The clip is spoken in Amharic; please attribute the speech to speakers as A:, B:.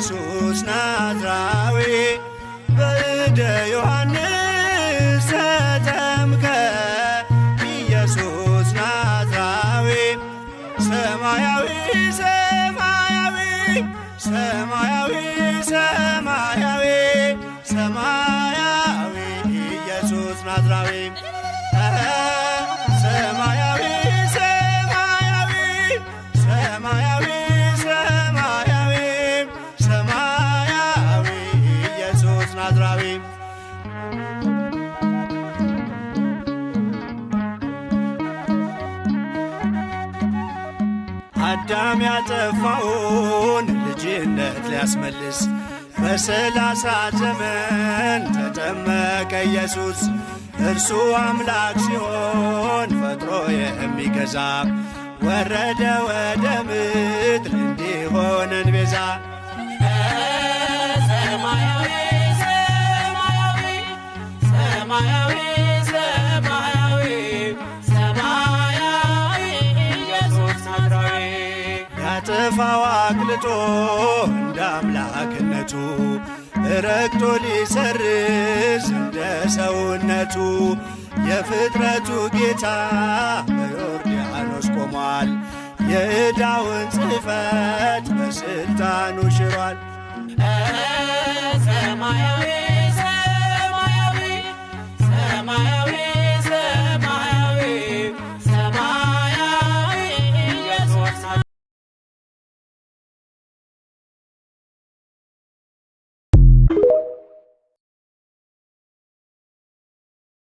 A: ኢየሱስ ናዝራዊ በእደ ዮሐንስ ተጠምቀ ኢየሱስ ናዝራዊ ሰማያዊ ሰማያዊ ሰማያዊ ሰማያዊ ሰማያዊ ኢየሱስ ናዝራዊ ሰማያዊ ሰማያዊ ሰማያዊ ሰማያዊ ሰማያዊ ኢየሱስ ናዝራዊ አዳም ያጠፋውን ልጅነት ሊያስመልስ በ30 ዘመን ተጠመቀ ኢየሱስ። እርሱ አምላክ ሲሆን ፈጥሮ የሚገዛ ወረደ ወደ ምድር እንዲሆነን ቤዛ።
B: ሰማያዊ ሰማያዊ ሰማያዊ ሰማያዊ ሰማያዊ ኢየሱስ ናዝራዊ
A: ያጠፋው አቅልጦ እንደ አምላክነቱ ረግጦ ሊሰርዝ እንደ ሰውነቱ የፍጥረቱ ጌታ በዮርዳኖስ ቆሟል። የዕዳውን ጽሕፈት በሥልጣኑ ሽሯል።
B: ሰማያዊ ሰማያዊ ሰማያዊ